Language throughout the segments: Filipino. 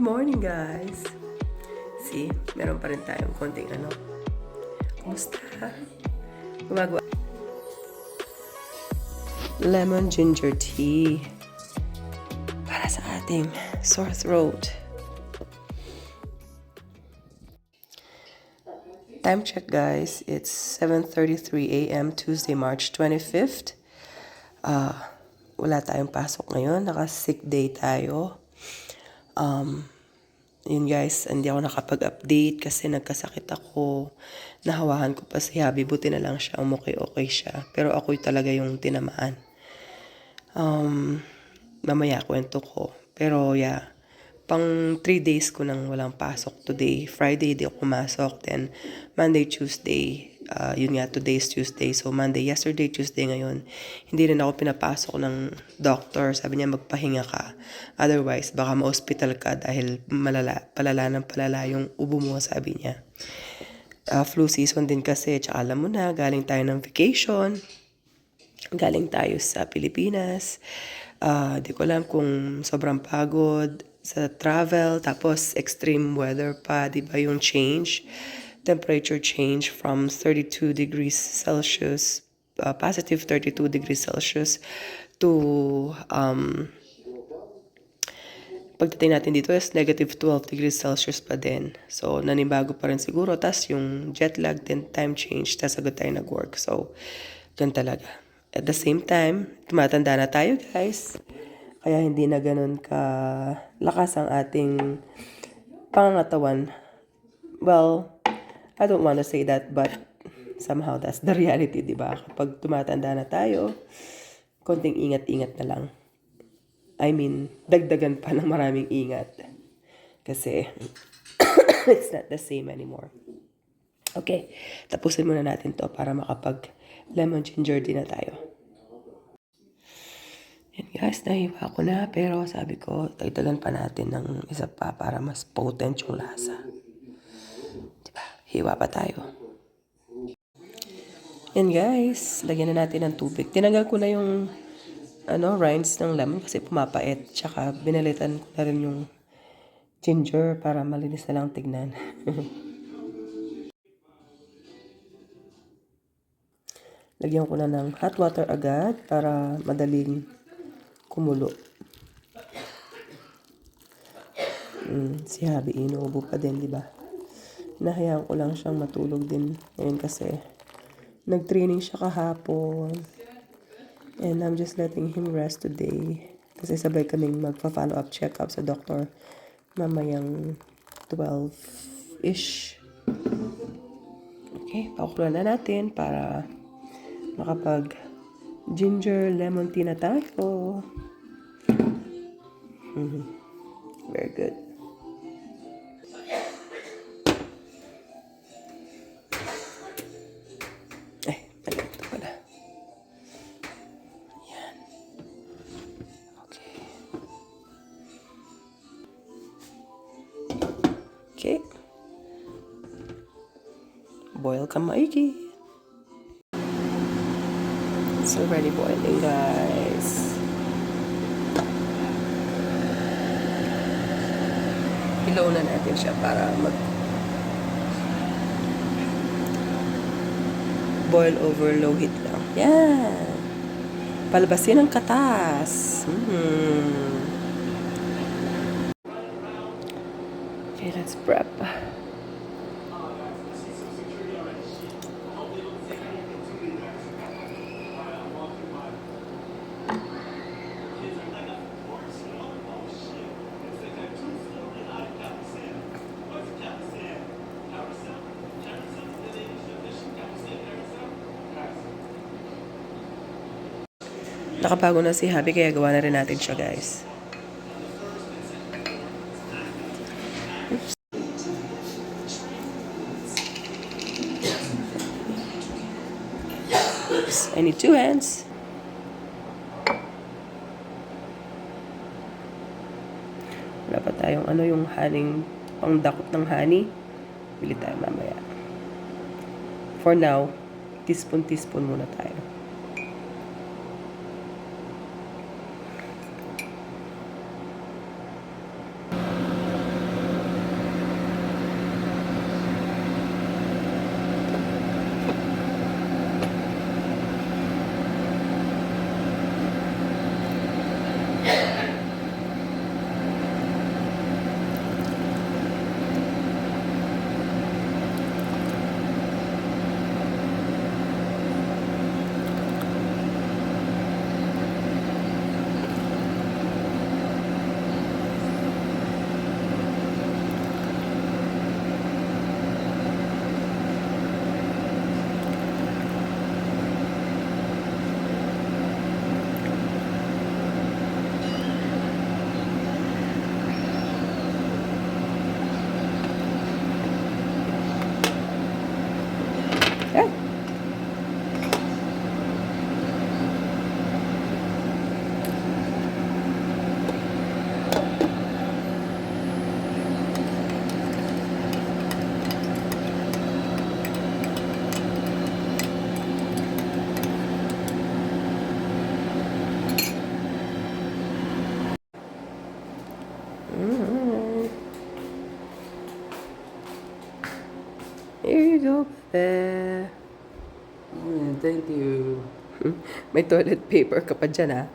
morning, guys! See, meron pa rin tayong konting Kumusta? Gumagawa. Lemon ginger tea para sa ating sore throat. Time check, guys. It's 7:33 a.m. Tuesday, March 25th. Wala tayong pasok ngayon. Naka-sick day tayo. Yun guys, hindi ako nakapag-update kasi nagkasakit ako. Nahawahan ko pa si Habi. Buti na lang siya. Okay siya. Pero ako'y talaga yung tinamaan. Mamaya kwento ko. Pero yeah, pang 3 days ko nang walang pasok today. Friday di ako pumasok. Then Monday, Tuesday. Yun nga, today is Tuesday. So Monday, yesterday, Tuesday ngayon. Hindi rin ako pinapasok ng doctor. Sabi niya magpahinga ka. Otherwise, baka ma-hospital ka dahil palala yung ubo mo, sabi niya. Flu season din kasi. Tsaka alam mo na, galing tayo ng vacation. Galing tayo sa Pilipinas. Di ko alam kung sobrang pagod sa travel. Tapos extreme weather pa. Di ba yung change? Temperature change from 32 degrees Celsius, positive 32 degrees Celsius to pagdating natin dito is negative 12 degrees Celsius pa din. So, nanibago pa rin siguro. Tas yung jet lag din, time change, tas agad tayo nag-work. So, ganun talaga. At the same time, tumatanda na tayo, guys. Kaya hindi na ganun ka lakas ang ating pangangatawan. Well, I don't want to say that, but somehow that's the reality, di ba? Kapag tumatanda na tayo, konting ingat-ingat na lang. I mean, dagdagan pa ng maraming ingat. Kasi, it's not the same anymore. Okay, tapusin muna natin to para makapag lemon ginger tea na tayo. Yan guys, nahiwa ko na, pero sabi ko, dagdagan pa natin ng isa pa para mas potent yung lasa. Hiwa pa tayo. Yan guys, lagyan na natin ng tubig. Tinanggal ko na yung rinds ng lemon kasi pumapait. Tsaka binalitan ko na rin yung ginger para malinis na lang tignan. Lagyan ko na ng hot water agad para madaling kumulo. Si Habi inuubo pa din, di ba? Nahayaan ko lang siyang matulog din ngayon kasi nag-training siya kahapon. And I'm just letting him rest today. Kasi sabay kaming magpa-follow up check-up sa doctor mamayang 12-ish. Okay, pakukulan na natin para makapag ginger lemon tea na tayo. Very good. Okay. Boil ka maigi. It's already boiling, guys. Hilaw na natin siya para boil over low heat lang. Yan. Palabasin ang katas. Okay, let's prep. Nakabago na si Habi kaya gawa na rin natin siya, guys. Oops. Oops. I need 2 hands. Wala pa tayong yung haning pangdakot ng honey. Bili tayo mamaya. For now, teaspoon muna tayo. Here you go, Pepe. Thank you. May toilet paper ka pa dyan, ha?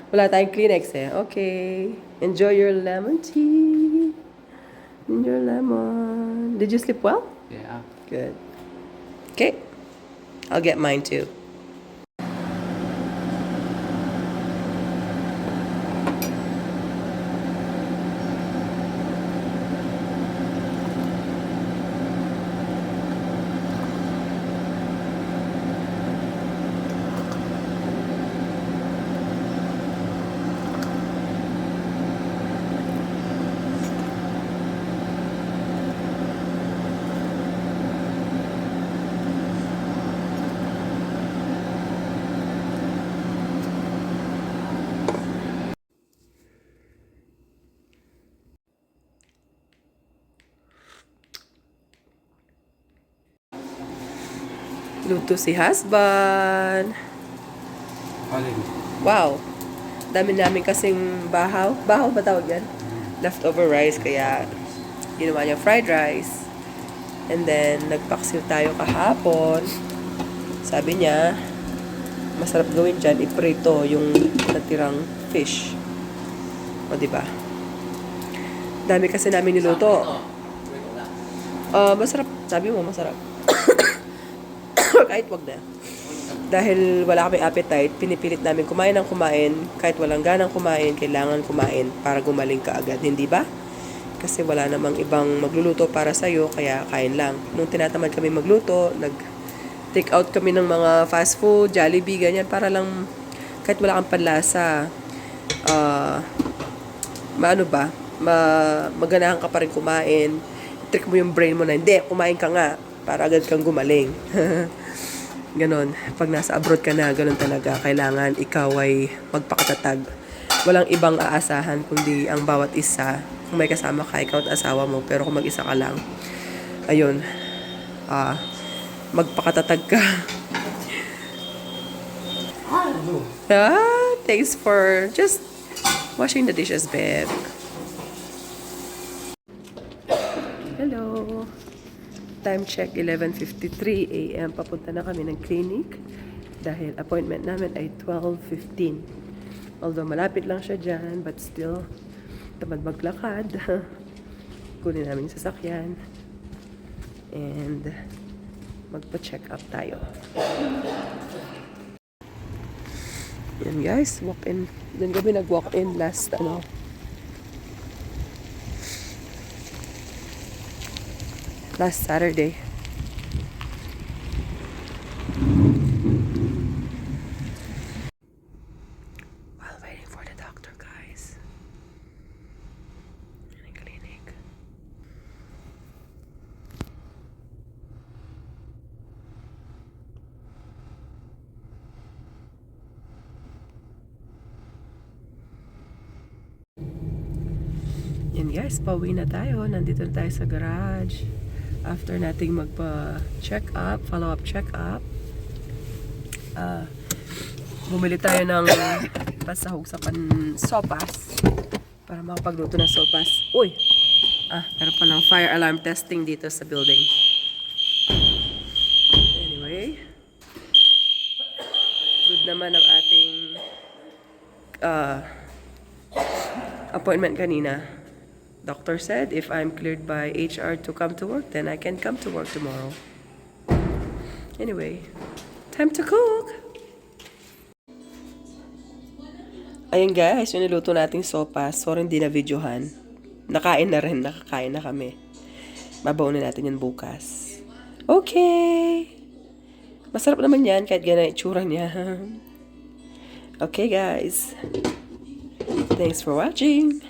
Wala tayong Kleenex, eh. Okay. Enjoy your lemon tea. Enjoy your lemon. Did you sleep well? Yeah. Good. Okay. I'll get mine, too. Luto si husband. Alin? Wow. Dami namin kasing bahaw. Bahaw ba tawag yan? Leftover rice. Kaya, ginawa niya fried rice. And then, nagpaksiw tayo kahapon. Sabi niya, masarap gawin dyan, iprito yung natirang fish. O, diba? Dami kasi namin niluto. Masarap. Sabi mo, masarap. Kahit wag na. Dahil wala kami appetite, pinipilit namin kumain ng kumain. Kahit walang ganang kumain, kailangan kumain para gumaling ka agad. Hindi ba? Kasi wala namang ibang magluluto para sa'yo, kaya kain lang. Nung tinatamad kami magluto, nag-take out kami ng mga fast food, Jollibee, ganyan, para lang kahit wala kang panlasa, maganahan ka pa rin kumain. Trick mo yung brain mo na, hindi, kumain ka nga, para agad kang gumaling. Ganon. Pag nasa abroad ka na, ganon talaga. Kailangan ikaw ay magpakatatag. Walang ibang aasahan kundi ang bawat isa. Kung may kasama ka, ikaw at asawa mo. Pero kung mag-isa ka lang, ayun, magpakatatag ka. Thanks for just washing the dishes, babe. Hello. Time check, 11:53 a.m. Papunta na kami ng clinic dahil appointment namin ay 12:15. Although malapit lang siya dyan, but still, tamad maglakad. Kunin namin yung sasakyan. And magpa-check up tayo. Yan guys, walk in. Doon kami nag-walk in last Saturday. While waiting for the doctor, guys. In a clinic. Yan guys, pauwi na tayo. Nandito na tayo sa garage. After nating magpa-check up, follow-up check up, bumili tayo ng pasahog sa sopas para makapagluto ng sopas. Uy! Meron palang fire alarm testing dito sa building. Anyway, good naman ang ating appointment kanina. Doctor said if I'm cleared by HR to come to work, then I can come to work tomorrow. Anyway, time to cook! Ayun guys, yung niluto nating sopas. Sorry hindi na videohan. Nakakain na kami. Babaunin natin yan bukas. Okay! Masarap naman yan kahit gana itsura niya. Okay guys. Thanks for watching.